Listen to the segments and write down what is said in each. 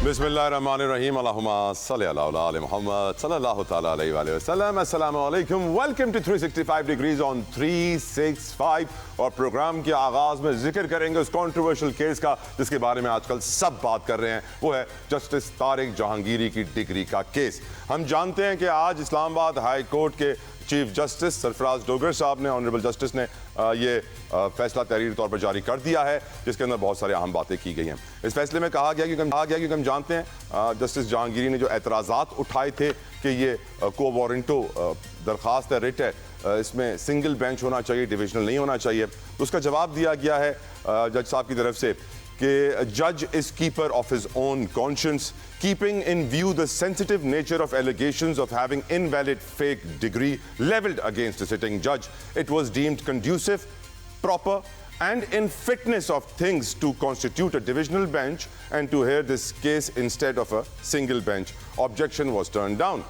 बिस्मिल्लाहिर्रहमानिर्रहीम अल्लाहुम्मा सल्लि अला मुहम्मद सल्लल्लाहु तआला अलैहि वसल्लम। अस्सलामु अलैकुम, वेलकम टू 365 डिग्रीज ऑन 365। और प्रोग्राम के आगाज़ में जिक्र करेंगे उस कंट्रोवर्शियल केस का जिसके बारे में आजकल सब बात कर रहे हैं, वो है जस्टिस तारिक जहांगीरी की डिग्री का केस। हम जानते हैं कि आज इस्लामाबाद हाई कोर्ट के चीफ जस्टिस सरफराज डोगर साहब ने, ऑनरेबल जस्टिस ने ये फैसला तहरीरी तौर पर जारी कर दिया है, जिसके अंदर बहुत सारी अहम बातें की गई हैं। इस फैसले में कहा गया क्योंकि हम जानते हैं जस्टिस जहांगीरी ने जो एतराज़ात उठाए थे कि ये को वारंटो दरख्वास्त है, रिट है, इसमें सिंगल बेंच होना चाहिए, डिविजनल नहीं होना चाहिए, तो उसका जवाब दिया गया है जज साहब की तरफ से कि जज is keeper of his own conscience, keeping in view the sensitive nature of allegations of having invalid fake degree leveled against a sitting judge, it was deemed conducive, proper and in fitness of things to constitute a divisional bench and to hear this case instead of a single bench. Objection was turned down.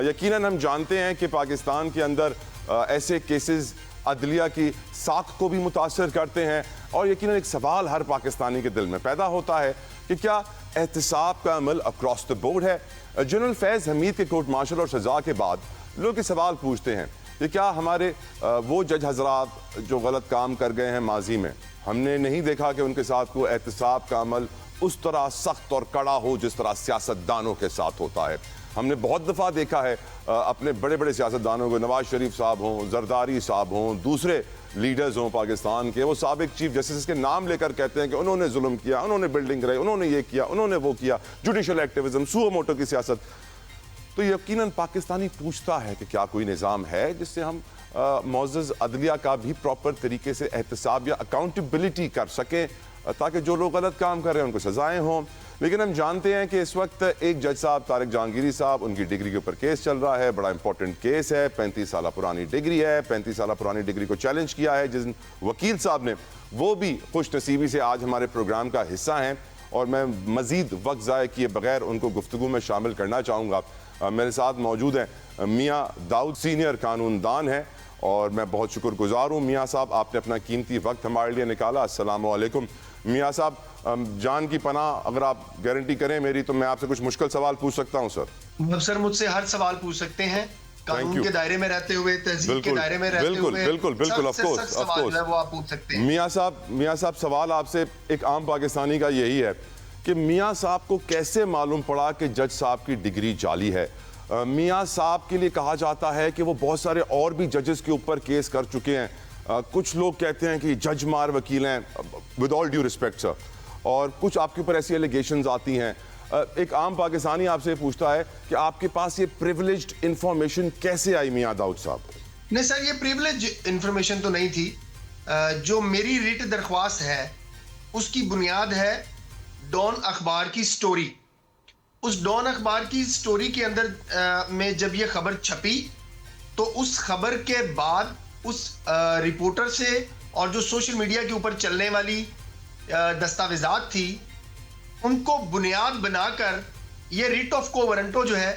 यकीनन हम जानते हैं कि पाकिस्तान के अंदर ऐसे cases अदलिया की साख को भी मुतासर करते हैं और यकीनन एक सवाल हर पाकिस्तानी के दिल में पैदा होता है कि क्या एहतसाब का अमल अक्रॉस द बोर्ड है। जनरल फैज़ हमीद के कोर्ट मार्शल और सज़ा के बाद लोग ये सवाल पूछते हैं कि क्या हमारे वो जज हजरात जो गलत काम कर गए हैं माजी में, हमने नहीं देखा कि उनके साथ कोई एहतसाब का अमल उस तरह सख्त और कड़ा हो जिस तरह सियासतदानों के साथ होता है। हमने बहुत दफ़ा देखा है अपने बड़े बड़े सियासतदानों को, नवाज शरीफ साहब हों, जरदारी साहब हों, दूसरे लीडर्स हों पाकिस्तान के, वो साबिक चीफ जस्टिस के नाम लेकर कहते हैं कि उन्होंने जुल्म किया, उन्होंने बिल्डिंग कराई, उन्होंने ये किया, उन्होंने वो किया, जुडिशल एक्टिविज्म, सुओ मोटो की सियासत। तो यकीनन पाकिस्तानी पूछता है कि क्या कोई निज़ाम है जिससे हम मुअज़्ज़ज़ अदलिया का भी प्रॉपर तरीके से एहतसाब या अकाउंटेबिलिटी कर सकें ताकि जो लोग गलत काम कर रहे हैं उनको सजाएं हों। लेकिन हम जानते हैं कि इस वक्त एक जज साहब तारिक जहांगीरी साहब, उनकी डिग्री के ऊपर केस चल रहा है, बड़ा इंपॉर्टेंट केस है, 35 साल पुरानी डिग्री है, 35 साल पुरानी डिग्री को चैलेंज किया है जिस वकील साहब ने, वो भी खुश नसीबी से आज हमारे प्रोग्राम का हिस्सा हैं और मैं मज़ीद वक्त ज़ाय किए बगैर उनको गुफ्तगू में शामिल करना चाहूँगा। मेरे साथ मौजूद हैं मियाँ दाऊद, सीनियर कानूनदान हैं और मैं बहुत शुक्रगुजार हूँ मियाँ साहब, आपने अपना कीमती वक्त हमारे लिए निकाला। अस्सलामु अलैकुम मियाँ साहब, जान की पनाह अगर आप गारंटी करें मेरी, तो मैं आपसे कुछ मुश्किल सवाल पूछ सकता हूँ सर? सर मुझसे हर सवाल पूछ सकते हैं, कानून के दायरे में रहते हुए, तहजीब के दायरे में रहते हुए, बिल्कुल ऑफ कोर्स वो आप पूछ सकते हैं। मियाँ साहब सवाल आपसे एक आम पाकिस्तानी का यही है कि मियाँ साहब को कैसे मालूम पड़ा कि जज साहब की डिग्री जाली है? मियाँ साहब के लिए कहा जाता है कि वो बहुत सारे और भी जजेस के ऊपर केस कर चुके हैं। कुछ लोग कहते हैं कि जज मार वकील हैं, with all due respect sir, और कुछ आपके ऊपर ऐसी एलिगेशंस आती हैं। एक आम पाकिस्तानी आपसे पूछता है कि आपके पास ये प्रिविलेज्ड इंफॉर्मेशन कैसे आई मियाँ दाऊद साहब? नहीं सर, ये प्रिविलेज इंफॉर्मेशन तो नहीं थी। जो मेरी रिट दरख्वास्त है उसकी बुनियाद है डॉन अखबार की स्टोरी। उस डॉन अखबार की स्टोरी के अंदर में जब ये खबर छपी तो उस खबर के बाद उस रिपोर्टर से और जो सोशल मीडिया के ऊपर चलने वाली दस्तावेजात थी उनको बुनियाद बनाकर ये रिट ऑफ को वारंटो जो है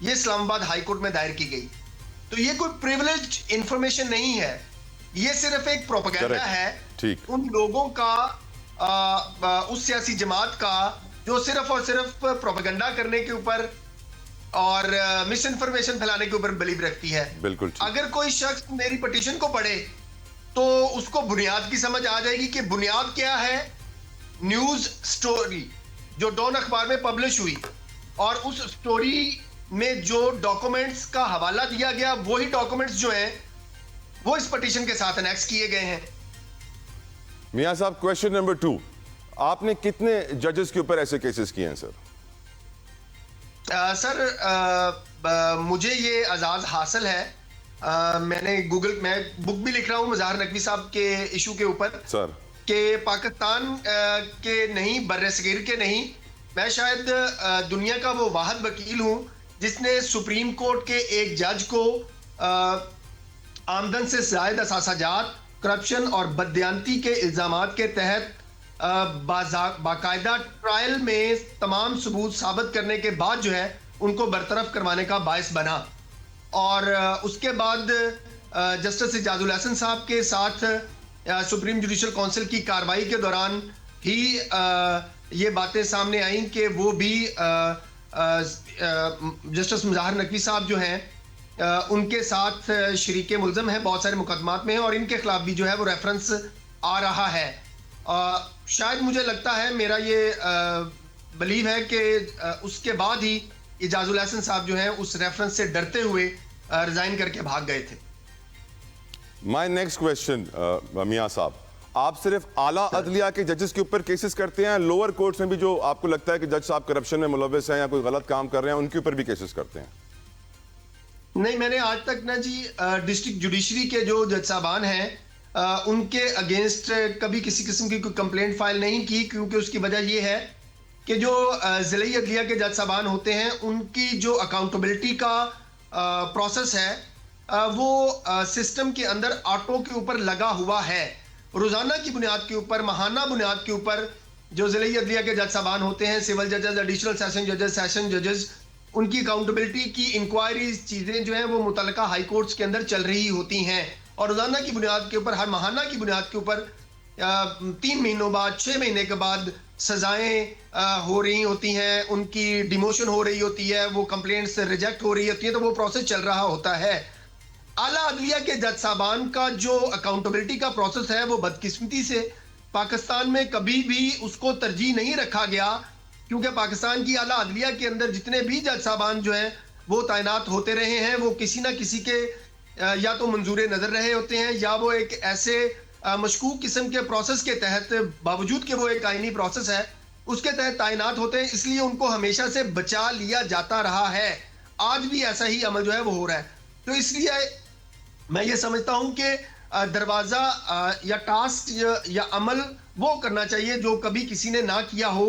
ये इस्लामाबाद हाई कोर्ट में दायर की गई। तो ये कोई प्रिविलेज्ड इंफॉर्मेशन नहीं है, ये सिर्फ एक प्रोपेगेंडा है उन लोगों का, उस सियासी जमात का जो सिर्फ और सिर्फ प्रोपेगेंडा करने के ऊपर और मिस इन्फॉर्मेशन फैलाने के ऊपर बिलीव रखती है। बिल्कुल। अगर कोई शख्स मेरी पिटीशन को पढ़े तो उसको बुनियाद की समझ आ जाएगी कि बुनियाद क्या है। न्यूज स्टोरी जो डॉन अखबार में पब्लिश हुई और उस स्टोरी में जो डॉक्यूमेंट्स का हवाला दिया गया, वही डॉक्यूमेंट्स जो हैं वो इस पिटीशन के साथ अनेक्स किए गए हैं। मियां साहब, क्वेश्चन नंबर 2, आपने कितने जजेस के ऊपर ऐसे केसेस किए हैं सर? सर मुझे ये एजाज हासिल है, मैंने मैं बुक भी लिख रहा हूँ मज़ाहर नकवी साहब के इशू के ऊपर सर, कि पाकिस्तान के नहीं, बर्रसगीर के नहीं, मैं शायद दुनिया का वो वाहिद वकील हूँ जिसने सुप्रीम कोर्ट के एक जज को आमदन से ज़ायद असासाजात, करप्शन और बददियानती के इल्ज़ामात के तहत बाकायदा ट्रायल में तमाम सबूत साबित करने के बाद जो है उनको बरतरफ करवाने का बायस बना। और उसके बाद जस्टिस इजाजुल हसन साहब के साथ सुप्रीम जुडिशल काउंसिल की कार्रवाई के दौरान ही ये बातें सामने आई कि वो भी जस्टिस मुज़ाहिर नकवी साहब जो हैं उनके साथ शरीके मुल्ज़म हैं, बहुत सारे मुकदमात में हैं और इनके खिलाफ भी जो है वो रेफरेंस आ रहा है। शायद मुझे लगता है, मेरा ये बिलीव है कि उसके बाद ही इजाजुल हसन साहब जो हैं उस रेफरेंस से डरते हुए रिजाइन करके भाग गए थे। माय नेक्स्ट क्वेश्चन मियां साहब, आप सिर्फ आला अदलिया के जजेस के ऊपर केसेस करते हैं, लोअर कोर्ट्स में भी जो आपको लगता है कि जज साहब करप्शन में मुलव्वस हैं या कोई गलत काम कर रहे हैं उनके ऊपर भी केसेस करते हैं? नहीं, मैंने आज तक ना जी डिस्ट्रिक्ट जुडिशरी के जो जज साहबान हैं उनके अगेंस्ट कभी किसी किस्म की कोई कंप्लेंट फाइल नहीं की, क्योंकि उसकी वजह ये है कि जो ज़िले अदलिया के जज साहबान होते हैं उनकी जो अकाउंटेबिलिटी का प्रोसेस है वो सिस्टम के अंदर ऑटो के ऊपर लगा हुआ है। रोज़ाना की बुनियाद के ऊपर, माहाना बुनियाद के ऊपर जो ज़िले अदलिया के जज साहबान होते हैं, सिविल जजेस, एडिशनल सेशन जजेस, उनकी अकाउंटेबिलिटी की इंक्वायरीज चीज़ें जो हैं वो मुतलका हाई कोर्ट्स के अंदर चल रही होती हैं और रोज़ाना की बुनियाद के ऊपर, हर माहाना की बुनियाद के ऊपर 3 महीनों बाद, 6 महीने के बाद सजाएं हो रही होती हैं, उनकी डिमोशन हो रही होती है, वो कंप्लेंट्स रिजेक्ट हो रही होती है, तो वो प्रोसेस चल रहा होता है। आला अदलिया के जज साहबान का जो अकाउंटेबिलिटी का प्रोसेस है वो बदकिस्मती से पाकिस्तान में कभी भी उसको तरजीह नहीं रखा गया, क्योंकि पाकिस्तान की आला अदलिया के अंदर जितने भी जज साहबान जो हैं वो तैनात होते रहे हैं, वो किसी ना किसी के या तो मंजूर नज़र रहे होते हैं या वो एक ऐसे मशकूक किस्म के प्रोसेस के तहत, बावजूद कि वो एक आईनी प्रोसेस है, उसके तहत तैनात होते हैं, इसलिए उनको हमेशा से बचा लिया जाता रहा है। आज भी ऐसा ही अमल जो है वो हो रहा है। तो इसलिए मैं ये समझता हूं कि दरवाज़ा या टास्क या अमल वो करना चाहिए जो कभी किसी ने ना किया हो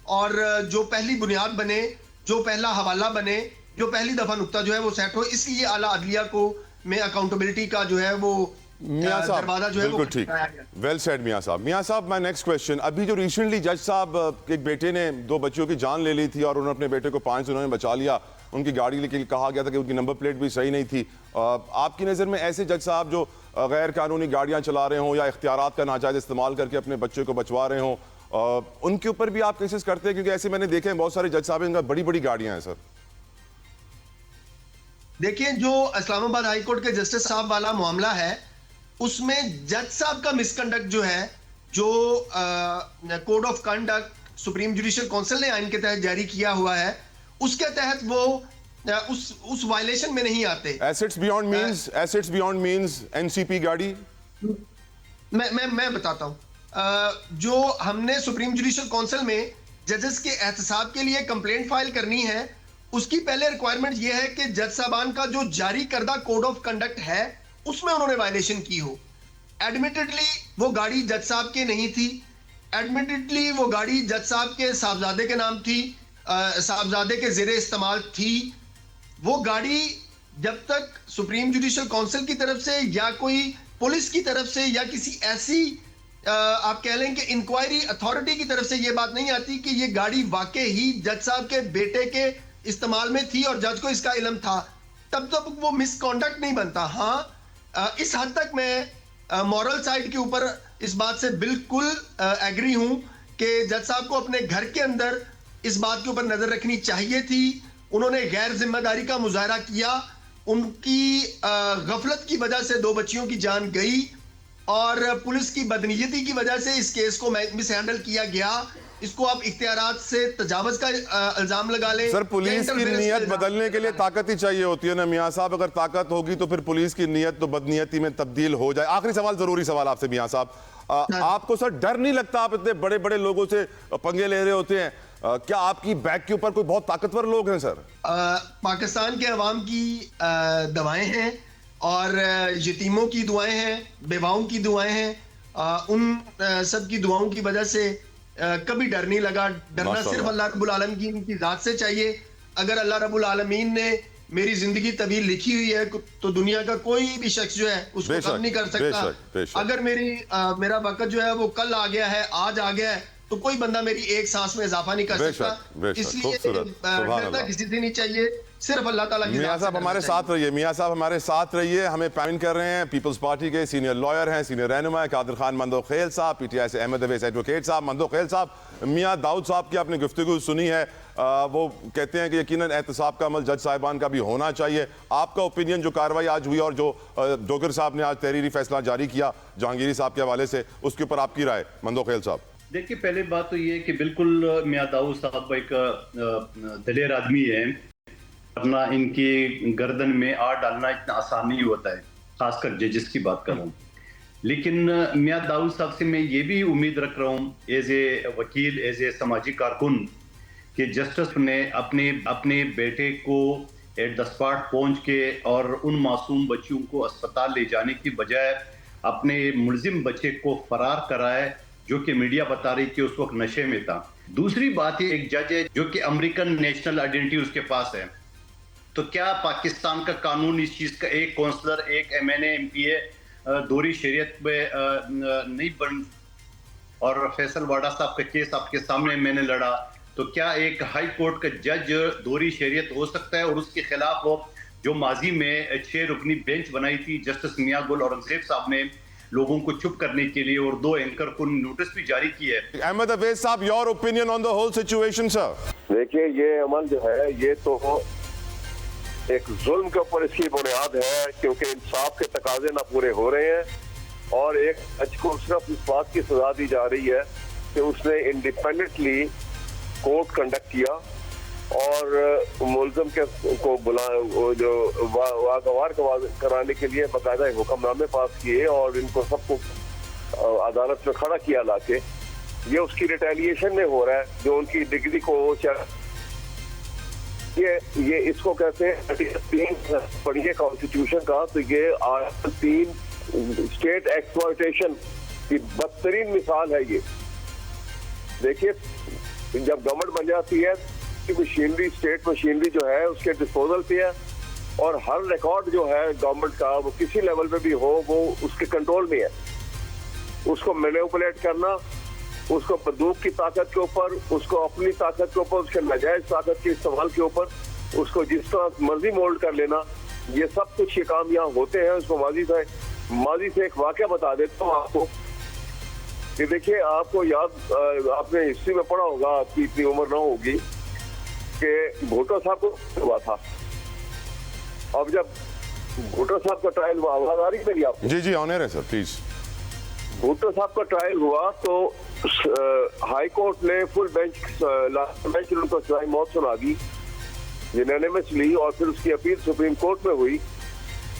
और जो पहली बुनियाद बने, जो पहला हवाला बने, जो पहली दफ़ा नुक्ता जो है वो सेट हो। इसलिए आला अदलिया को में अकाउंटेबिलिटी का जो है वो मियां साहब बिल्कुल ठीक, वेल सेड मियां साहब। मियां साहब, माय नेक्स्ट क्वेश्चन, अभी जो रिसेंटली जज साहब एक बेटे ने 2 बच्चों की जान ले ली थी और उन्होंने अपने बेटे को 5 दिनों में बचा लिया, उनकी गाड़ी लेके कहा गया था कि उनकी नंबर प्लेट भी सही नहीं थी। आपकी नज़र में ऐसे जज साहब जो गैर कानूनी गाड़ियाँ चला रहे हों या इख्तियारात का नाजायज़ इस्तेमाल करके अपने बच्चे को बचवा रहे हों, उनके ऊपर भी आप केसेस करते हैं? क्योंकि ऐसे मैंने देखे हैं बहुत सारे जज साहब, इनका बड़ी बड़ी गाड़ियाँ हैं सर। देखिए, जो इस्लामाबाद हाई कोर्ट के जस्टिस साहब वाला मामला है उसमें जज साहब का मिसकंडक्ट जो है, जो code of conduct supreme judicial council ने आइन के तहत जारी किया हुआ है, उसके तहत वो उस वायलेशन में नहीं आते। एसेट्स बियॉन्ड मींस एनसीपी गाड़ी, मैं बताता हूं। जो हमने सुप्रीम जुडिशियल काउंसिल में जजेस के एहतसाब के लिए कंप्लेंट फाइल करनी है, उसकी पहले रिक्वायरमेंट यह है कि जज साहबान का जो जारी करदा कोड ऑफ कंडक्ट है उसमें उन्होंने वायलेशन की हो। एडमिटेडली वो गाड़ी जज साहब के नहीं थी, एडमिटेडली वो गाड़ी जज साहब के साहबजादे के नाम थी, साहबजादे के ज़ेरे इस्तेमाल थी। वो गाड़ी जब तक सुप्रीम जुडिशियल काउंसिल की तरफ से या कोई पुलिस की तरफ से या किसी ऐसी आप कह लें कि इंक्वायरी अथॉरिटी की तरफ से ये बात नहीं आती कि ये गाड़ी वाकई ही जज साहब के बेटे के इस्तेमाल में थी और जज को इसका इल्म था, तब तक वो मिसकॉन्डक्ट नहीं बनता। हाँ, इस हद तक मैं मॉरल साइड के ऊपर इस बात से बिल्कुल एग्री हूं कि जज साहब को अपने घर के अंदर इस बात के ऊपर नजर रखनी चाहिए थी। उन्होंने गैर जिम्मेदारी का मुजाहरा किया, उनकी गफलत की वजह से 2 बच्चियों की जान गई और पुलिस की बदनीयती की वजह से इस केस को मिस हैंडल किया गया। इसको आप इख्तियारात से तजावुज का इल्जाम लगा लें। सर, पुलिस की नीयत बदलने के लिए ताकत ही चाहिए होती है ना मियां साहब। अगर ताकत होगी तो फिर पुलिस की नीयत तो बदनीयती में तब्दील हो जाए। आखिरी सवाल, जरूरी सवाल आपसे मियां साहब, आपको सर डर नहीं लगता, आप इतने बड़े बड़े लोगों से पंगे ले रहे होते हैं, क्या आपकी बैक के ऊपर कोई बहुत ताकतवर लोग हैं सर? पाकिस्तान के अवाम की दवाएं हैं और यतीमों की दुआएं हैं, बेवाओं की दुआएं हैं, उन सब की दुआओं की वजह से कभी डर नहीं लगा। डरना सिर्फ अल्लाह रब्बुल आलमीन की जात से चाहिए। अगर अल्लाह रब्बुल आलमीन ने मेरी जिंदगी तवील लिखी हुई है तो दुनिया का कोई भी शख्स जो है उसको कम नहीं कर सकता। अगर मेरा वक्त जो है वो कल आ गया है, आज आ गया है, तो कोई बंदा मेरी एक सांस में इजाफा नहीं कर सकता। इसलिए डरना किसी से नहीं चाहिए, सिर्फ अल्लाह ताला की मियाँ ज़ात से साहब हमारे डरना साथ चाहिए। रहिए, मियाँ साहब हमारे साथ रहिए। हमें पैन कर रहे हैं पीपल्स पार्टी के सीनियर लॉयर हैं, सीनियर रहनुमा है कादिर खान मंदोखेल साहब, पीटीआई से अहमद अवैस एडवोकेट साहब। मंदोखेल साहब, मियाँ दाऊद साहब की आपने गुफ्तगू सुनी है, वो कहते हैं कि यकीनन एहतसाब का अमल जज साहिबान का भी होना चाहिए। आपका ओपिनियन जो कार्रवाई आज हुई और जो डोगर साहब ने आज तहरीरी फैसला जारी किया जहांगीरी साहब के हवाले से, उसके ऊपर आपकी राय मंदोखेल साहब? देखिए, पहले बात तो ये है कि बिल्कुल मियाँ दाऊद साहब एक दलेर आदमी है, वरना इनकी गर्दन में आग डालना इतना आसान नहीं होता है, खासकर जजेस की बात कर रहा हूँ। लेकिन मियाँ दाऊद साहब से मैं ये भी उम्मीद रख रहा हूँ एज ए वकील, एज ए समाजी कारकुन, कि जस्टिस ने अपने बेटे को एट द स्पॉट पहुंच के और उन मासूम बच्चियों को अस्पताल ले जाने की बजाय अपने मुलजिम बच्चे को फरार कराए, जो कि मीडिया बता रही थी उस वक्त नशे में था। दूसरी बात है, एक जज है जो कि अमेरिकन नेशनल आइडेंटिटी उसके पास है, तो क्या पाकिस्तान का कानून इस चीज का, एक काउंसलर, एक MNA MPA दोहरी शरीयत में नहीं बन, और फैसल वाडा साहब का केस आपके सामने मैंने लड़ा, तो क्या एक हाई कोर्ट का जज दोहरी शरीयत हो सकता है? और उसके खिलाफ वो जो माजी में 6 रुकनी बेंच बनाई थी जस्टिस मियां गुल औरंगजेब साहब ने लोगों को चुप करने के लिए, और 2 एंकर को नोटिस भी जारी किया है। अहमद अवैस साहब, your opinion on the whole situation sir? देखिए, ये अमल जो है ये तो एक जुल्म के ऊपर इसकी बुनियाद है, क्योंकि इंसाफ के तकाजे ना पूरे हो रहे हैं और एक जज को सिर्फ इस बात की सजा दी जा रही है कि उसने इंडिपेंडेंटली कोर्ट कंडक्ट किया और मुलजिम के को बुला जो वागवार कराने के लिए बाकायदा हुक्मनामे पास किए और इनको सबको अदालत में खड़ा किया लाके। ये उसकी रिटेलिएशन में हो रहा है, जो उनकी डिग्री को ये इसको कहते हैं 3 पढ़िए कॉन्स्टिट्यूशन का, तो ये आर्टिकल 3 स्टेट एक्सप्लॉयटेशन की बदतरीन मिसाल है। ये देखिए, जब गवर्नमेंट बन जाती है कि मशीनरी, स्टेट मशीनरी जो है उसके डिस्पोजल पे है और हर रिकॉर्ड जो है गवर्नमेंट का, वो किसी लेवल पे भी हो, वो उसके कंट्रोल में है। उसको मैनिपुलेट करना, उसको बंदूक की ताकत के ऊपर, उसको अपनी ताकत के ऊपर, उसके नाजायज ताकत के इस्तेमाल के ऊपर, उसको जिस तरह मर्जी मोल्ड कर लेना, ये सब कुछ ये काम यहाँ होते हैं। उसको माजी से एक वाकया बता देता हूँ आपको कि देखिए, आपको याद, आपने हिस्ट्री में पढ़ा होगा, आपकी इतनी उम्र ना होगी, कि भुट्टो साहब को हुआ था। अब जब भुट्टो साहब का ट्रायल हुआ, आवाज आ रही है मेरी आपको? जी जी, ऑनर है सर, प्लीज। भुट्टो साहब का ट्रायल हुआ तो हाई कोर्ट ने फुल बेंच, लास्ट बेंच ने उनको सजाए मौत सुना दी यूनानिमसली, और फिर उसकी अपील सुप्रीम कोर्ट में हुई।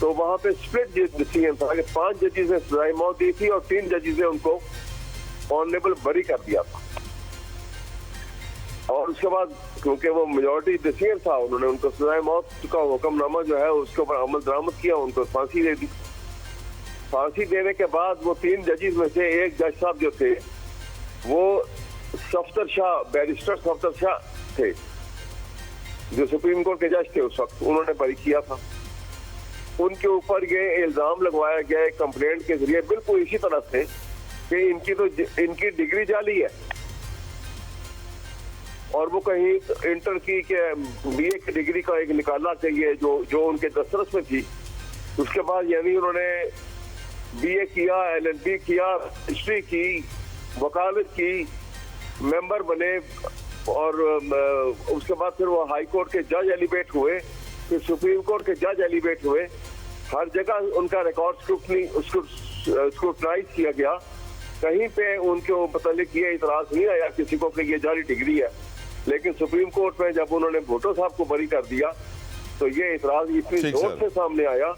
तो वहां पे स्प्लिट डिसीजन था कि 5 जजेस ने सजाए मौत दी थी और 3 जजेस ने उनको ऑनरेबल बरी कर दिया था। और उसके बाद क्योंकि वो मेजॉरिटी डिसीजन था, उन्होंने उनको सजाए मौत का हुक्मनामा जो है उसके ऊपर अमल दरामद किया, उनको फांसी दे दी। फांसी देने के बाद वो 3 जजेस में से एक जज साहब जो थे वो सफ्तर शाह, बैरिस्टर सफ्तर शाह थे, जो सुप्रीम कोर्ट के जज थे उस वक्त, उन्होंने बरी किया था। उनके ऊपर ये इल्जाम लगवाया गया एक कंप्लेंट के जरिए, बिल्कुल इसी तरह से, कि इनकी डिग्री जाली है और वो कहीं इंटर की के BA की डिग्री का एक निकालना चाहिए जो उनके दस्तरस में थी। उसके बाद यानी उन्होंने BA किया, LLB किया, हिस्ट्री की, वकालत की, मेंबर बने और उसके बाद फिर वो हाई कोर्ट के जज एलिवेट हुए, फिर सुप्रीम कोर्ट के जज एलिवेट हुए। हर जगह उनका रिकॉर्ड स्क्रूटनाइज किया गया, कहीं पे उनके मतलब ये इतराज नहीं आया किसी को कि ये जाली डिग्री है। लेकिन सुप्रीम कोर्ट में जब उन्होंने भुट्टो साहब को बरी कर दिया तो ये इतराज इतनी जोर से सामने आया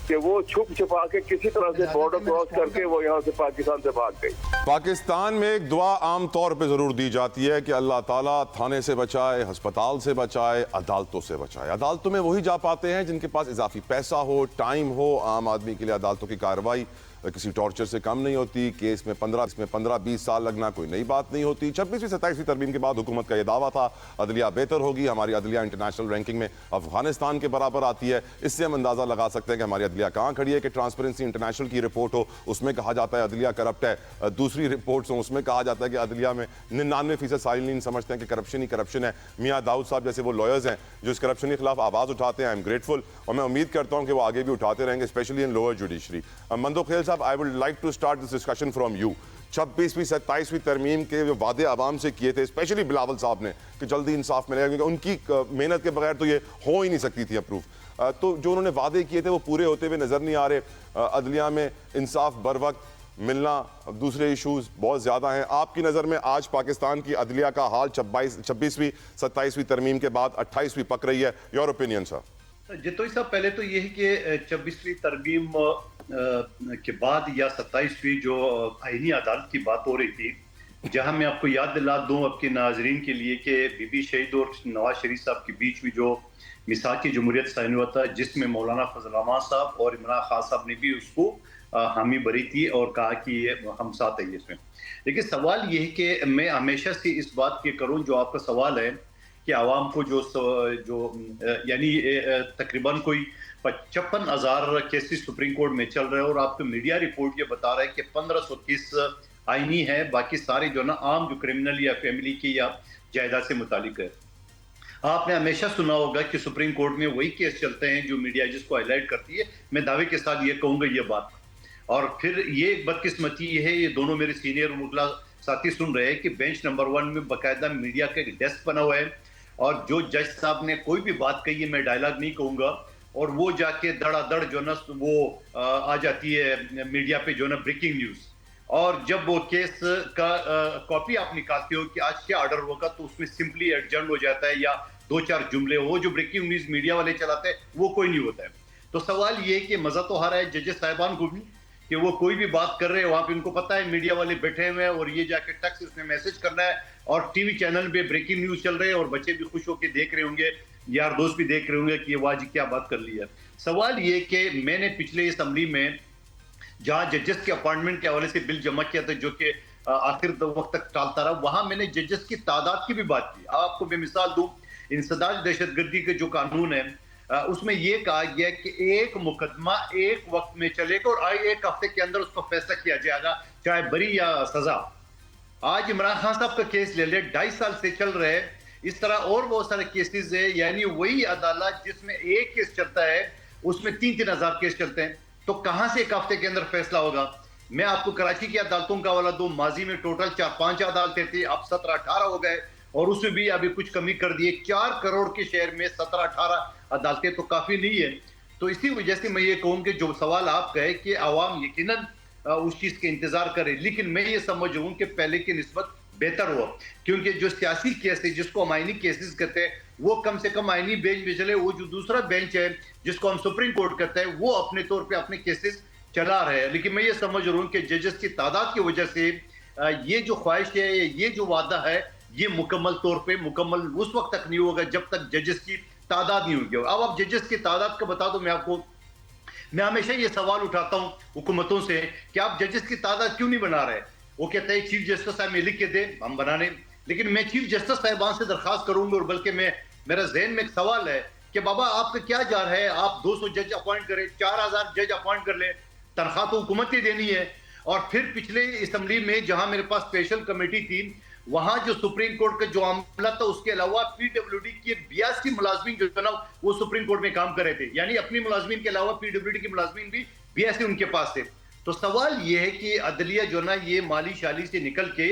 कि वो छुप छुपा के किसी तरह से बॉर्डर क्रॉस करके वो यहाँ से पाकिस्तान से भाग गई। पाकिस्तान में एक दुआ आम तौर पे ज़रूर दी जाती है कि अल्लाह ताला थाने से बचाए, अस्पताल से बचाए, अदालतों से बचाए। अदालतों में वही जा पाते हैं जिनके पास इजाफी पैसा हो, टाइम हो। आम आदमी के लिए अदालतों की कार्रवाई किसी टॉर्चर से कम नहीं होती। केस में 15-20 साल लगना कोई नई बात नहीं होती। 26वीं 27वीं तरमीम के बाद हुकूमत का यह दावा था अदलिया बेहतर होगी, हमारी अदलिया इंटरनेशनल रैंकिंग में अफगानिस्तान के बराबर आती है। इससे हम अंदाज़ा लगा सकते हैं कि हमारी अदलिया कहाँ खड़ी है। कि ट्रांसपेरेंसी इंटरनेशनल की रिपोर्ट हो उसमें कहा जाता है अदलिया करप्ट है, दूसरी रिपोर्ट्स हो उसमें कहा जाता है कि अदलिया में 99% साइलिन समझते हैं कि करप्शन ही करप्शन है। मियाँ दाऊद साहब जैसे वो लॉयर्स हैं जो इस करप्शन के खिलाफ आवाज़ उठाते हैं, आई एम ग्रेटफुल और मैं उम्मीद करता हूँ कि वो आगे भी उठाते रहेंगे, specially in lower judiciary. Mandokhel साहब, I would like to start this discussion from you. 26वीं 27वीं तरमीम के जो वादे आवाम से किए थे, स्पेशली बिलावल साहब ने कि जल्दी इंसाफ मिलेगा, क्योंकि उनकी मेहनत के बगैर तो ये हो ही नहीं सकती थी अप्रूव। तो जो उन्होंने वादे किए थे वो पूरे होते हुए नजर नहीं आ रहे। अदलिया में इंसाफ बर वक्त मिलना, दूसरे इशूज बहुत ज़्यादा हैं। आपकी नज़र में आज पाकिस्तान की अदलिया का हाल 26वीं 27वीं तरमीम के बाद 28वीं पक रही है, योर ओपिनियन सर? जितोई साहब, पहले तो ये है कि 26वीं तरमीम के बाद या 27वीं जो आईनी अदालत की बात हो रही थी, जहां मैं आपको याद दिला दूं आपके नाजरीन के लिए कि बीबी शहीद और नवाज शरीफ साहब के बीच में जो मिसाक जमहूरियत साइन हुआ था, जिसमें मौलाना फजल रहमान साहब और इमरान खान साहब ने भी उसको हामी भरी थी और कहा कि हम साथ हैं इसमें। लेकिन सवाल ये है कि मैं हमेशा से इस बात के करूं, जो आपका सवाल है कि आवाम को जो यानी तकरीबन कोई 55,000 केसेस सुप्रीम कोर्ट में चल रहे हैं और आपको मीडिया रिपोर्ट ये बता रहा है कि 1500 केस आईनी है, बाकी सारे जो ना आम जो क्रिमिनल या फैमिली की या जायदाद से मुतालिक है। आपने हमेशा सुना होगा कि सुप्रीम कोर्ट में वही केस चलते हैं जो मीडिया जिसको हाईलाइट करती है। मैं दावे के साथ ये कहूंगा ये बात। और फिर ये बदकिस्मती है, ये दोनों मेरे सीनियर मुगला साथी सुन रहे हैं कि बेंच नंबर 1 में बाकायदा मीडिया का एक डेस्क बना हुआ है और जो जज साहब ने कोई भी बात कही है, मैं डायलॉग नहीं कहूंगा, और वो जाके धड़ाधड़ जो ना वो आ जाती है मीडिया पे जो ना ब्रेकिंग न्यूज। और जब वो केस का कॉपी आप निकालते हो कि आज क्या ऑर्डर होगा, तो उसमें सिंपली एडजर्न हो जाता है या 2-4 जुमले हो। जो ब्रेकिंग न्यूज मीडिया वाले चलाते हैं वो कोई नहीं होता है। तो सवाल ये है कि मजा तो आ रहा है जजेस साहिबान को भी कि वो कोई भी बात कर रहे हैं वहां पे उनको पता है मीडिया वाले बैठे हुए हैं और ये जाके टैक्स उसमें मैसेज करना है और टीवी चैनल पे ब्रेकिंग न्यूज चल रहे हैं और बच्चे भी खुश होकर देख रहे होंगे, यार दोस्त भी देख रहे होंगे कि वाह जी क्या बात कर ली है। सवाल ये कि मैंने पिछले असेंबली में जहां जजेस के अपॉइंटमेंट के हवाले से बिल जमा किया था जो कि आखिर वक्त तक टालता रहा, वहां मैंने जजेस की तादाद की भी बात की। आपको मैं मिसाल दूं, इंसदाद दहशतगर्दी के जो कानून है उसमें यह कहा गया कि एक मुकदमा एक वक्त में चलेगा और एक हफ्ते के अंदर उसको फैसला किया जाएगा, चाहे बरी या सजा। आज इमरान खान साहब का केस ले ले, 2.5 साल से चल रहे हैं। इस तरह और बहुत सारे केसेस है, यानी वही अदालत जिसमें एक केस चलता है उसमें 3-3 हजार केस चलते हैं। तो कहां से एक हफ्ते के अंदर फैसला होगा? मैं आपको कराची की अदालतों का हवाला दूं, माजी में टोटल 4-5 अदालतें थी, अब 17-18 हो गए और उसमें भी अभी कुछ कमी कर दिए। 4 करोड़ के शहर में 17-18 अदालतें तो काफी नहीं है। तो इसी वजह से मैं ये कहूँ कि जो सवाल आप कहे कि आवाम यकीनन उस चीज के इंतजार करे, लेकिन मैं ये समझ रहा हूँ कि पहले की निस्बत बेहतर हुआ, क्योंकि जो सियासी केस है जिसको हम आईनी केसेस कहते हैं वो कम से कम आईनी बेंच में चले। वो जो दूसरा बेंच है जिसको हम सुप्रीम कोर्ट कहते हैं वो अपने तौर पे अपने केसेस चला रहे हैं। लेकिन मैं ये समझ रहा हूँ कि जजेस की तादाद की वजह से ये जो ख्वाहिश है, ये जो वादा है, ये मुकम्मल तौर पे मुकम्मल उस वक्त तक नहीं होगा जब तक जजेस की तादाद नहीं होगी। अब आप जजेस की तादाद का बता दो मैं आपको। मैं हमेशा ये सवाल उठाता हूँ हुकूमतों से कि आप जजेस की तादाद क्यों नहीं बना रहे? वो कहते हैं चीफ जस्टिस साहब में लिख के दे, हम बनाने। लेकिन मैं चीफ जस्टिस साहिबान से दरखास्त करूंगा और बल्कि मेरा जहन में एक सवाल है कि बाबा आपका क्या जार है, आप 200 जज अपॉइंट करें, 4000 जज अपॉइंट कर ले, तनख्वाह तो हुकूमत ही देनी है। और फिर पिछले असेंबली में जहां मेरे पास स्पेशल कमेटी थी, वहां जो सुप्रीम कोर्ट का जो मामला था उसके अलावा पीडब्ल्यूडी की 82 मुलाजमीन जो है ना वो सुप्रीम कोर्ट में काम कर रहे थे, यानी अपनी मुलाजमीन के अलावा पीडब्ल्यूडी की मुलाजमीन भी 82 उनके पास थे। तो सवाल ये है कि अदलिया जो ना ये माली शाली से निकल के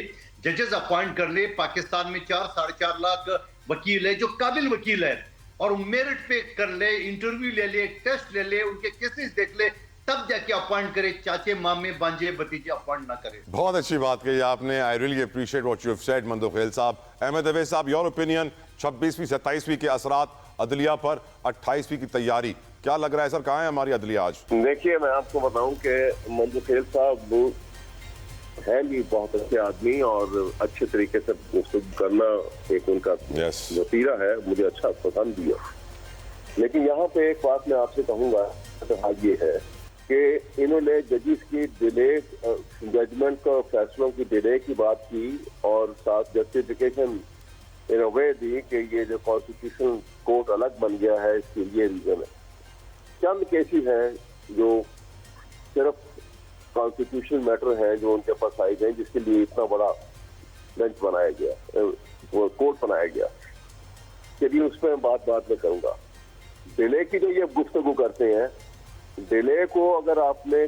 जजेस अपॉइंट कर ले। पाकिस्तान में 4-4.5 लाख वकील है जो काबिल वकील है और मेरिट पे कर ले, इंटरव्यू ले ले, टेस्ट ले ले, उनके केसेस देख ले, तब जाके अपॉइंट करे। चाचे मामे बांजे भतीजे अपॉइंट ना करे। बहुत अच्छी बात कही आपने। I really appreciate what you have said Mandokhel साहब। अहमद अवैस साहब, योर ओपिनियन 26वीं 27वीं के असरात अदलिया पर, 28वीं की तैयारी क्या लग रहा है सर? कहाँ है हमारी अदलिया आज? देखिए, मैं आपको बताऊं कि मंदोखेल साहब है भी बहुत अच्छे आदमी और अच्छे तरीके से गुफ्तगू करना एक उनका वसीला है, मुझे अच्छा पसंद भी है। लेकिन यहाँ पे एक बात मैं आपसे कहूंगा, तो हाँ ये है कि इन्होंने जजिस की डिले जजमेंट का फैसलों की डिले की बात की और साथ जस्टिफिकेशन इन वे दी कि ये जो कॉन्स्टिट्यूशनल कोर्ट अलग बन गया है इसके ये रीजन है। चंद केसेस हैं जो सिर्फ कॉन्स्टिट्यूशनल मैटर है जो उनके पास आए गए जिसके लिए इतना बड़ा बेंच बनाया गया, वो कोर्ट बनाया गया। चलिए उस पर बात में करूंगा। डिले की जो ये गुफ्तगू करते हैं, डिले को अगर आपने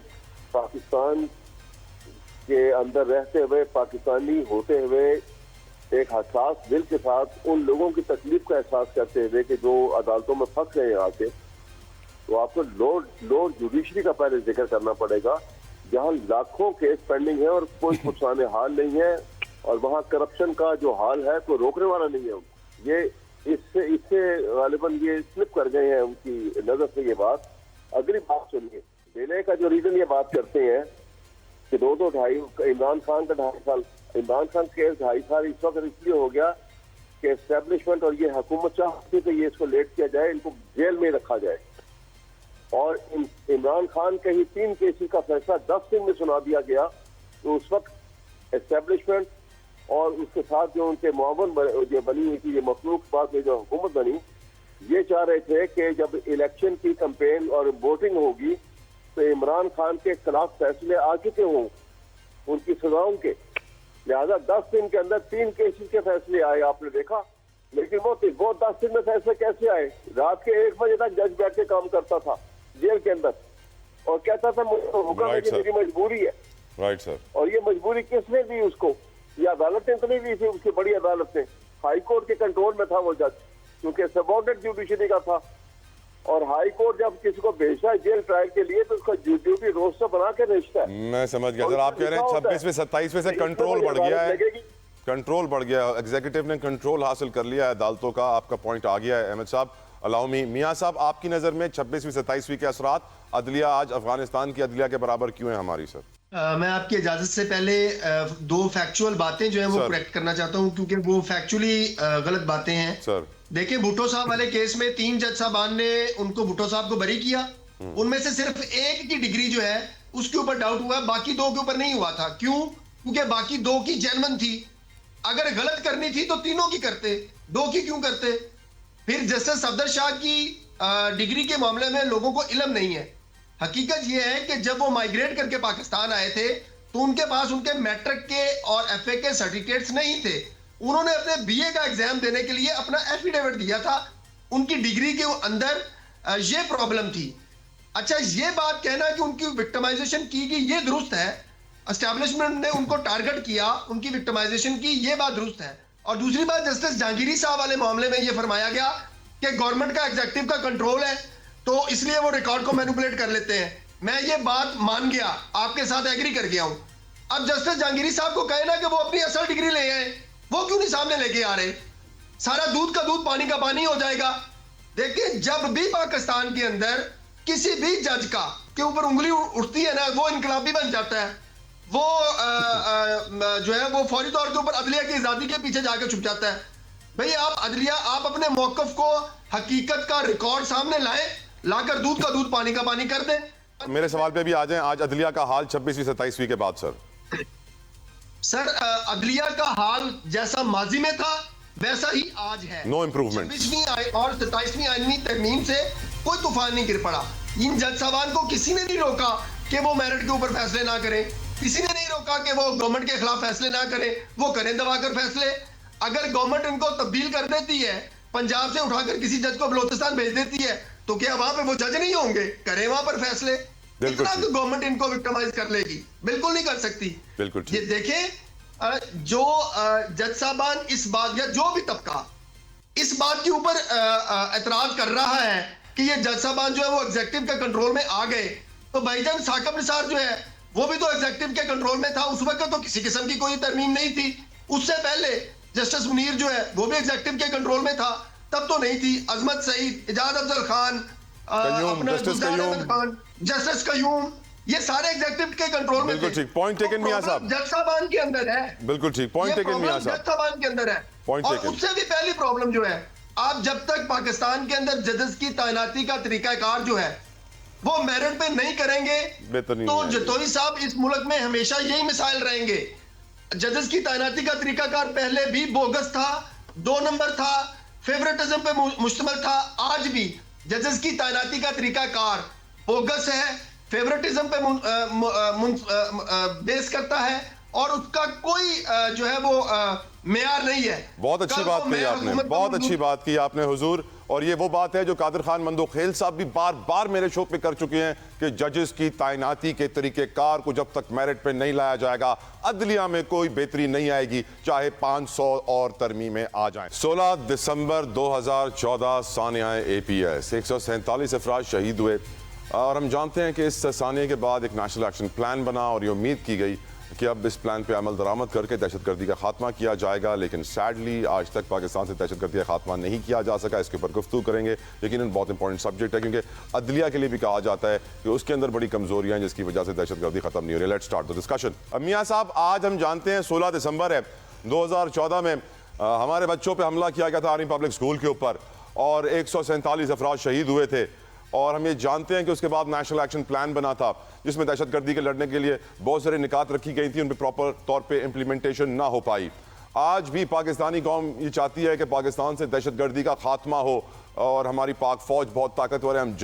पाकिस्तान के अंदर रहते हुए, पाकिस्तानी होते हुए एक हसास दिल के साथ उन लोगों की तकलीफ का एहसास करते हुए कि जो अदालतों में फंस गए यहाँ से, तो आपको लोड जुडिशरी का पहले जिक्र करना पड़ेगा, जहाँ लाखों केस पेंडिंग है और कोई पुरसाने हाल नहीं है और वहाँ करप्शन का जो हाल है कोई रोकने वाला नहीं है। ये इससे गालिबन ये स्लिप कर गए हैं उनकी नजर से ये बात। अगली बात सुनिए, डिले का जो रीजन ये बात करते हैं कि 2-2 इमरान खान का 2.5 साल, इमरान खान केस 2.5 साल इस वक्त इसलिए हो गया कि एस्टेब्लिशमेंट और ये हुकूमत चाहती है कि ये इसको लेट किया जाए, इनको जेल में रखा जाए। और इमरान खान के ही 3 केसेस का फैसला 10 दिन में सुना दिया गया। तो उस वक्त एस्टेब्लिशमेंट और उसके साथ जो उनके मुआवन जो बनी हुई थी, ये मखलूक बाद में जो हुकूमत बनी, ये चाह रहे थे कि जब इलेक्शन की कैंपेन और वोटिंग होगी तो इमरान खान के खिलाफ फैसले आ चुके हों उनकी सजाओं के। लिहाजा 10 दिन के अंदर 3 केसेस के फैसले आए, आपने देखा। लेकिन वो 10 दिन में फैसले कैसे आए? रात के 1 बजे तक जज बैठ के काम करता था जेल के अंदर और कहता था मुझे हुक्म है कि मेरी मजबूरी है। Right sir. और ये मजबूरी किसने दी उसको? ये अदालत ने तो नहीं दी थी, उसकी बड़ी अदालत ने। हाई कोर्ट के कंट्रोल में था वो जज, क्योंकि सबऑर्डिनेट जुडिशरी का था। और हाई कोर्ट जब किसी को भेजता है जेल ट्रायल के लिए तो उसका ड्यूटी रोस्टर बना के भेजता है। मैं समझ गया सर, आप कह रहे हैं 26वें 27वें से कंट्रोल बढ़ गया है, कंट्रोल बढ़ गया, एग्जीक्यूटिव ने कंट्रोल हासिल कर लिया है अदालतों का। आपका पॉइंट आ गया है अहमद साहब। अलाउ मी, मियां साहब, आपकी नजर में 26वीं 27वीं के असरात अदलिया आज अफगानिस्तान की अदलिया के बराबर क्यों है हमारी सर? मैं आपकी इजाजत से पहले 2 फैक्चुअल बातें जो है वो करेक्ट करना चाहता हूं, क्योंकि वो फैक्चुअली गलत बातें हैं सर। देखिए, भुट्टो साहब वाले केस में 3 जज साहबान ने उनको, भुट्टो साहब को बरी किया। उनमें से सिर्फ 1 की डिग्री जो है उसके ऊपर डाउट हुआ, बाकी 2 के ऊपर नहीं हुआ था। क्यों? क्योंकि बाकी 2 की जेन्युइन थी। अगर गलत करनी थी तो तीनों की करते, 2 की क्यों करते? फिर जस्टिस सफदर शाह की डिग्री के मामले में लोगों को इल्म नहीं है। हकीकत यह है कि जब वो माइग्रेट करके पाकिस्तान आए थे तो उनके पास उनके मैट्रिक के और एफए के सर्टिफिकेट्स नहीं थे। उन्होंने अपने बीए का एग्जाम देने के लिए अपना एफिडेविट दिया था। उनकी डिग्री के अंदर ये प्रॉब्लम थी। अच्छा, ये बात कहना कि उनकी विक्टिमाइजेशन की गई ये दुरुस्त है, एस्टैब्लिशमेंट ने उनको टारगेट किया, उनकी विक्टिमाइजेशन की, ये बात दुरुस्त है। और दूसरी बात, जस्टिस जहांगीरी साहब वाले मामले में ये फरमाया गया कि गवर्नमेंट का एग्जीक्यूटिव का कंट्रोल है तो इसलिए वो रिकॉर्ड को मैनिपुलेट कर लेते हैं। मैं ये बात मान गया, आपके साथ एग्री कर गया हूं। अब जस्टिस जहांगीरी साहब को कहे ना कि वो अपनी असल डिग्री ले आए, वो क्यों नहीं सामने लेके आ रहे? सारा दूध का दूध पानी का पानी हो जाएगा। देखिए, जब भी पाकिस्तान के अंदर किसी भी जज का के ऊपर उंगली उठती है ना, वो इनकलाबी बन जाता है। वो जो है वो फौरी तौर के ऊपर अदलिया की आजादी के पीछे जाकर छुप जाता है। भाई, आप अदलिया, आप अपने मौकफ को, हकीकत का रिकॉर्ड सामने लाए, लाकर दूध का दूध पानी का पानी कर दें। मेरे सवाल पे भी आ जाएं, आज अदलिया का हाल 26वीं 27वीं के बाद सर। अदलिया का हाल जैसा माजी में था वैसा ही आज है। No improvement. 26वीं और 27वीं आईनी तरमीम से कोई तूफान नहीं गिर पड़ा। इन जज साहबान को किसी ने नहीं रोका कि वो मेरिट के ऊपर फैसले ना करें, किसी ने नहीं रोका कि वो गवर्नमेंट के खिलाफ फैसले ना करें, वो करें दबाकर फैसले। अगर गवर्नमेंट इनको तब्दील कर देती है, पंजाब से उठाकर किसी जज को बलोचिस्तान भेज देती है, तो क्या वहां पे वो जज नहीं होंगे? करें वहां पर फैसले। इतना तो गवर्नमेंट इनको विक्टिमाइज कर लेगी? बिल्कुल नहीं कर सकती। बिल्कुल। ये देखें, जो जज साहबान इस बात, या जो भी तबका इस बात के ऊपर एतराज कर रहा है कि ये जज साहबान जो है वो एग्जीक्यूटिव के कंट्रोल में आ गए, तो भाईजान साकिब निसार जो है वो भी तो एग्जीक्यूटिव के कंट्रोल में था। उस वक्त तो किसी किस्म की कोई तरमीम नहीं थी। उससे पहले जस्टिस मुनीर जो है वो भी एग्जीक्यूटिव के कंट्रोल में था, तब तो नहीं थी। अजमत सईद, इजाज अफजल खान, जस्टिस कयूम, ये सारे एग्जीक्यूटिव के कंट्रोल में थे। बिल्कुल ठीक, पॉइंट टेकन मियां साहब। जज साहबान के अंदर है। बिल्कुल ठीक, पॉइंट टेकन मियां साहब। जज साहबान के अंदर है। और उससे भी पहली प्रॉब्लम जो है, आप जब तक पाकिस्तान के अंदर जजेस की तैनाती का तरीकाकार जो है वो मेरिट पे नहीं करेंगे बेहतर तो नहीं है। जतोई साहब इस मुल्क में हमेशा यही मिसाइल रहेंगे। जजेस की तैनाती का तरीकाकार पहले भी बोगस था, 2 नंबर था, फेवरेटिज्म पे मुश्तमिल था। आज भी जजेस की तैनाती का तरीकाकार बोगस है, फेवरेटिज्म पे बेस करता है और उसका कोई जो है वो मेयार नहीं है। बहुत अच्छी कल बात वो कही मेयर आपने, हुकूमत बहुत को अच्छी बात की आपने हुजूर। और ये वो बात है जो कादिर खान मंदोखेल साहब भी बार बार मेरे शो पे कर चुके हैं कि जजेस की तैनाती के तरीकेकार को जब तक मेरिट पे नहीं लाया जाएगा अदलिया में कोई बेहतरी नहीं आएगी, चाहे 500 और तरमीमें आ जाएं। 16 दिसंबर 2014 सानिया APS 147 अफराद शहीद हुए और हम जानते हैं कि इस सानिया के बाद एक नेशनल एक्शन प्लान बना और ये उम्मीद की गई कि अब इस प्लान पे अमल दरामद करके दहशतगर्दी का खात्मा किया जाएगा, लेकिन सैडली आज तक पाकिस्तान से दहशतगर्दी का खात्मा नहीं किया जा सका। इसके ऊपर गुफ्तगू करेंगे, लेकिन बहुत इंपॉर्टेंट सब्जेक्ट है क्योंकि अदलिया के लिए भी कहा जाता है कि उसके अंदर बड़ी कमजोरियां हैं जिसकी वजह से दहशतगर्दी खत्म नहीं हो रही। Let's start the discussion. मियां साहब, आज हम जानते हैं 16 दिसंबर है 2014 में हमारे बच्चों पर हमला किया गया था आर्मी पब्लिक स्कूल के ऊपर और 147 अफराद शहीद हुए थे और हम ये जानते हैं कि उसके बाद नेशनल एक्शन प्लान बना था जिसमें दहशतगर्दी के लड़ने के लिए बहुत सारे निकात रखी गई थी, उन पर प्रॉपर तौर पे इम्प्लीमेंटेशन ना हो पाई। आज भी पाकिस्तानी कौम ये चाहती है कि पाकिस्तान से दहशतगर्दी का खात्मा हो और हमारी पाक फौज बहुत ताकतवर है, हम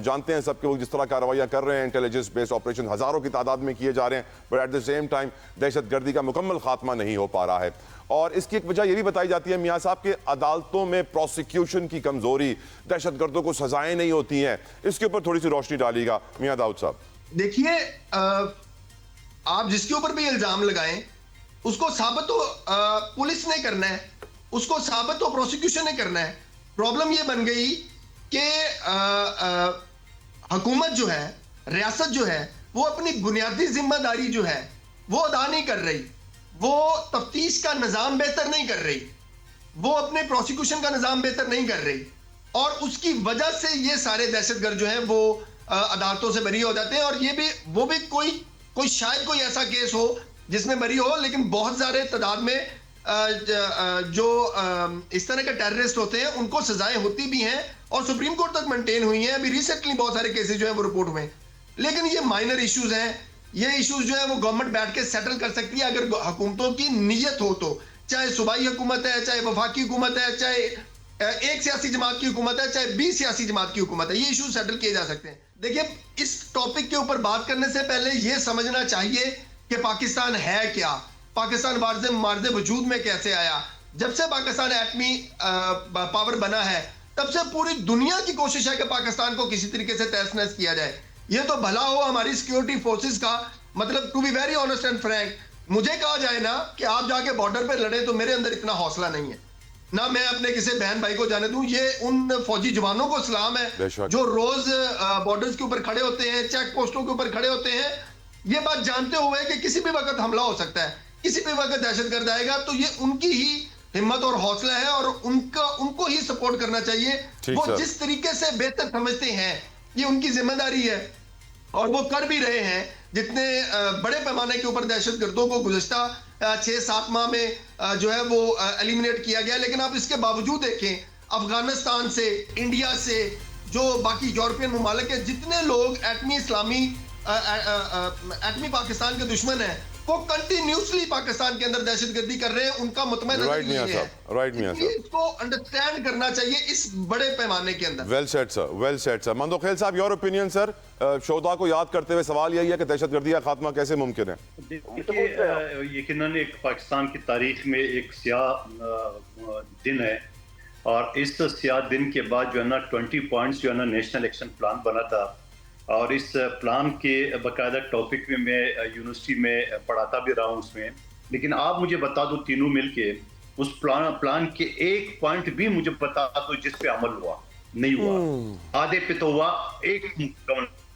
जानते हैं सबके वो जिस तरह कार्रवाइयाँ कर रहे हैं, इंटेलिजेंस बेस्ड ऑपरेशन हज़ारों की तादाद में किए जा रहे हैं, but at the same time दहशतगर्दी का मुकम्मल खात्मा नहीं हो पा रहा है। और इसकी एक वजह यह भी बताई जाती है मियाँ साहब के अदालतों में प्रोसिक्यूशन की कमजोरी, दहशतगर्दों को सजाएं नहीं होती हैं। इसके ऊपर थोड़ी सी रोशनी डालिएगा मियाँ दाऊद साहब। देखिए, आप जिसके ऊपर भी इल्जाम लगाएं उसको साबित तो पुलिस ने करना है, उसको साबित तो प्रोसिक्यूशन ने करना है। प्रॉब्लम यह बन गई कि हुकूमत जो है, रियासत जो है, वो अपनी बुनियादी जिम्मेदारी जो है वो अदा नहीं कर रही, वो तफ्तीश का निजाम बेहतर नहीं कर रही, वो अपने प्रोसिक्यूशन का निजाम बेहतर नहीं कर रही और उसकी वजह से ये सारे दहशतगर्द जो हैं वो अदालतों से बरी हो जाते हैं। और ये भी वो भी कोई शायद कोई ऐसा केस हो जिसमें बरी हो, लेकिन बहुत सारे तादाद में जो इस तरह के टेररिस्ट होते हैं उनको सजाएं होती भी हैं और सुप्रीम कोर्ट तक मेंटेन हुई हैं। अभी रिसेंटली बहुत सारे केसेस जो है वो रिपोर्ट हुए, लेकिन ये माइनर इश्यूज हैं। ये इश्यूज जो है वो गवर्नमेंट बैठ के सेटल कर सकती है अगर हुकूमतों की नीयत हो तो, चाहे सूबाई हुकूमत है, चाहे वफाकी हुकूमत है, चाहे एक सियासी जमात की हुकूमत है, चाहे 20 सियासी जमात की हुकूमत है, ये इशू सेटल किए जा सकते हैं। देखिए, इस टॉपिक के ऊपर बात करने से पहले ये समझना चाहिए कि पाकिस्तान है क्या, पाकिस्तान मार्ज़े वजूद में कैसे आया। जब से पाकिस्तान एटमी पावर बना है तब से पूरी दुनिया की कोशिश है कि पाकिस्तान को किसी तरीके से तहस नहस किया जाए। ये तो भला हो हमारी सिक्योरिटी फोर्सेस का, मतलब to be very honest and frank, मुझे कहा जाए ना कि आप जाके बॉर्डर पे लड़े तो मेरे अंदर इतना हौसला नहीं है, ना मैं अपने किसी बहन भाई को जाने दूं। ये उन फौजी जवानों को सलाम है जो रोज बॉर्डर्स के ऊपर खड़े होते हैं, चेक पोस्टों के ऊपर खड़े होते हैं, ये बात जानते हुए कि किसी भी वक्त हमला हो सकता है, किसी भी वक्त दहशतगर्द आएगा। तो ये उनकी ही हिम्मत और हौसला है और उनको ही सपोर्ट करना चाहिए। वो जिस तरीके से बेहतर समझते हैं ये उनकी जिम्मेदारी है और वो कर भी रहे हैं। जितने बड़े पैमाने के ऊपर दहशतगर्दों को गुज़श्ता 6-7 माह में जो है वो एलिमिनेट किया गया, लेकिन आप इसके बावजूद देखें अफगानिस्तान से, इंडिया से, जो बाकी यूरोपियन ममालिक के जितने लोग एटमी पाकिस्तान के दुश्मन हैं, वो कंटिन्यूसली पाकिस्तान के अंदर दहशतगर्दी कर रहे हैं। उनका मुतमैन इसको अंडरस्टैंड करना चाहिए इस बड़े पैमाने के अंदर। Well said sir, well said sir. Mandokhel साहब, योर ओपिनियन सर, शोधा को याद करते हुए सवाल यही है कि दहशतगर्दी का खात्मा कैसे मुमकिन है? देखिए, यकीनन एक पाकिस्तान की तारीख में एक स्याह दिन है और इस स्याह दिन के बाद जो है ना 20 पॉइंट्स जो है ना नेशनल एक्शन प्लान बना था और इस प्लान के बाकायदा टॉपिक में मैं यूनिवर्सिटी में पढ़ाता भी रहा हूँ उसमें। लेकिन आप मुझे बता दो तीनों मिलके उस प्लान के एक पॉइंट भी मुझे बता दो जिस पे अमल हुआ, नहीं हुआ। आधे पे तो हुआ, एक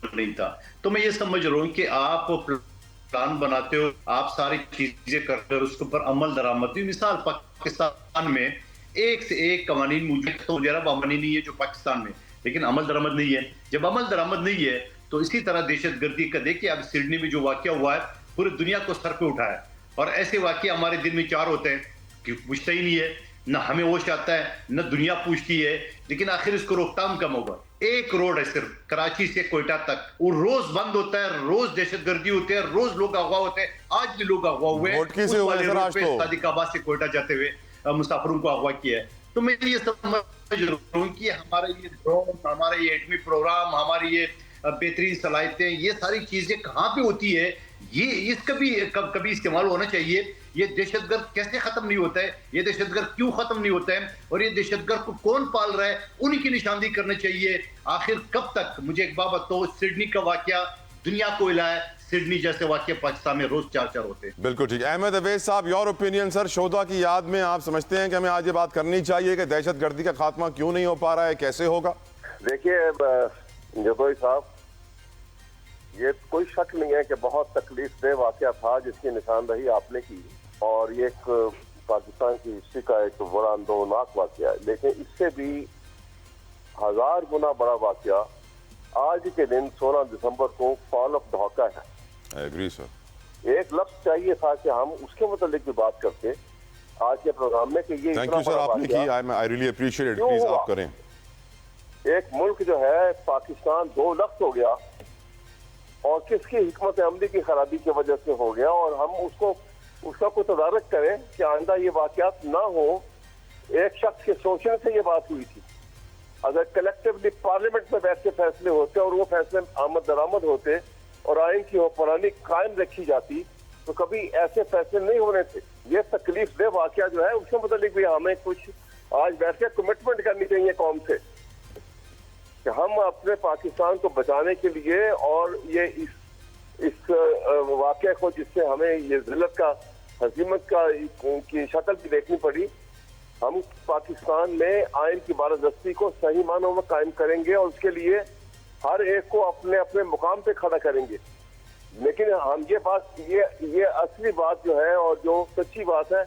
नहीं था। तो मैं ये समझ रहा हूँ कि आप प्लान बनाते हो, आप सारी चीजें करते हो, उसके ऊपर अमल दरामद। मिसाल पाकिस्तान में एक से एक कवानीन मुझे तो कवानीन नहीं है जो पाकिस्तान में, लेकिन अमल दरामद नहीं है। जब अमल दरामद नहीं है तो इसी तरह दहशतगर्दी का देखिए, अब सिडनी में जो वाकया हुआ है पूरी दुनिया को सर पे उठाया और ऐसे वाकये हमारे दिन में 4 होते हैं कि पूछता ही नहीं है। न हमें होश आता है, न दुनिया पूछती है, लेकिन आखिर इसको रोकथाम कम होगा। एक रोड है सिर्फ कराची से कोयटा तक, वो रोज बंद होता है, रोज दहशतगर्दी होती है, रोज लोग अगवा होते हैं। आज भी लोग अगवा हुए भोटकी से हुए सर आज तो। सादिकाबाद से कोयटा जाते हुए मुसाफिरों को अगवा किया है। तो मैं ये समझ रहा हूँ कि हमारा ये ड्रोन, हमारा ये एटमी प्रोग्राम, हमारी ये बेहतरीन सलाहियतें, ये सारी चीजें कहाँ पे होती है, ये इसका भी कभी इस्तेमाल होना चाहिए। ये दहशतगर्द कैसे खत्म नहीं होता है, ये दहशतगर्द क्यों खत्म नहीं होता है, और ये दहशतगर्द को कौन पाल रहा है, उन्हीं की निशानदेही करनी चाहिए। आखिर कब तक? मुझे एक बात बताओ, सिडनी का वाकया दुनिया को हिलाया, सिडनी जैसे वाकये पाकिस्तान में रोज 4 होते हैं। बिल्कुल ठीक। अहमद अवैस साहब, योर ओपिनियन सर, शोधा की याद में आप समझते हैं कि हमें आज ये बात करनी चाहिए कि दहशतगर्दी का खात्मा क्यों नहीं हो पा रहा है, कैसे होगा? देखिए जदोई साहब, ये कोई शक नहीं है कि बहुत तकलीफ दे वाकया था जिसकी निशानदही आपने की, और ये एक पाकिस्तान की हिस्ट्री का एक बड़ा अंदोलनाक वाकया है। लेकिन इससे भी 1000 गुना बड़ा वाकया आज के दिन 16 दिसंबर को फॉल ऑफ ढाका है। I agree sir. एक लफ्ज चाहिए था कि हम उसके मुतालिक भी बात करते आज के प्रोग्राम में कि ये थैंक यू सर, आपने की। I really appreciate it. Please आप करें। एक मुल्क जो है पाकिस्तान 2 लफ्ज हो गया, और किसकी हिकमत अमली की खराबी की वजह से हो गया, और हम उसका कोई तदारक करें कि आइंदा ये वाकयात ना हो। एक शख्स के सोचने से ये बात हुई थी। अगर कलेक्टिवली पार्लियामेंट में बैठ के फैसले होते और वो फैसले आमद दरामद होते और आइन की हुक्मरानी कायम रखी जाती, तो कभी ऐसे फैसले नहीं होने थे। ये तकलीफ दे वाकया जो है, उसके मुतालिक भी हमें कुछ आज बैठ के कमिटमेंट करनी चाहिए कौम से कि हम अपने पाकिस्तान को बचाने के लिए, और ये इस वाकये को जिससे हमें ये जिल्लत का, हजीमत का की शक्ल भी देखनी पड़ी, हम पाकिस्तान में आइन की बारादस्ती को सही मानों में कायम करेंगे और उसके लिए हर एक को अपने अपने मुकाम पे खड़ा करेंगे। लेकिन हम ये असली बात जो है और जो सच्ची बात है,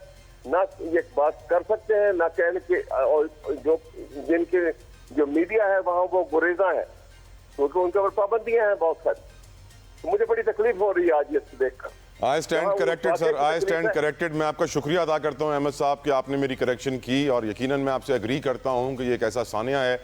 ना ये बात कर सकते हैं ना कहने के, और जिनके जो मीडिया है वहाँ वो गुरेजा है, क्योंकि उनके ऊपर पाबंदियां हैं बहुत सारी। तो मुझे बड़ी तकलीफ हो रही है आज ये देखकर। I stand corrected sir, I stand corrected. मैं आपका शुक्रिया अदा करता हूं अहमद साहब कि आपने मेरी करेक्शन की, और यकीनन मैं आपसे एग्री करता हूं कि ये एक ऐसा सानिया है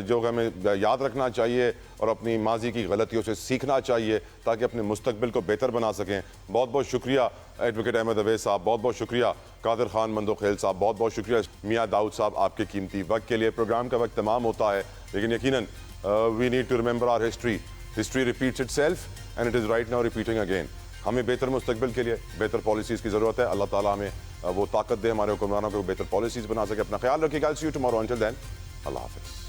जो हमें याद रखना चाहिए और अपनी माजी की गलतियों से सीखना चाहिए ताकि अपने मुस्तकबिल को बेहतर बना सकें। बहुत बहुत शुक्रिया एडवोकेट अहमद अवैस साहब, बहुत बहुत शुक्रिया कादिर खान मंदोखेल साहब, बहुत बहुत शुक्रिया मियाँ दाऊद साहब आपके कीमती वक्त के लिए। प्रोग्राम का वक्त तमाम होता है, लेकिन यकीनन we need to remember our history repeats itself and it is right now repeating again. हमें बेहतर मुस्तकबिल के लिए बेहतर पॉलिसीज़ की ज़रूरत है। अल्लाह ताला हमें वो ताकत दे, हमारे हुक्मरानों को बेहतर पॉलिसीज़ बना सके। अपना ख्याल रखिएगा। सी यू टुमारो, अंटिल देन अल्लाह हाफ़िज़।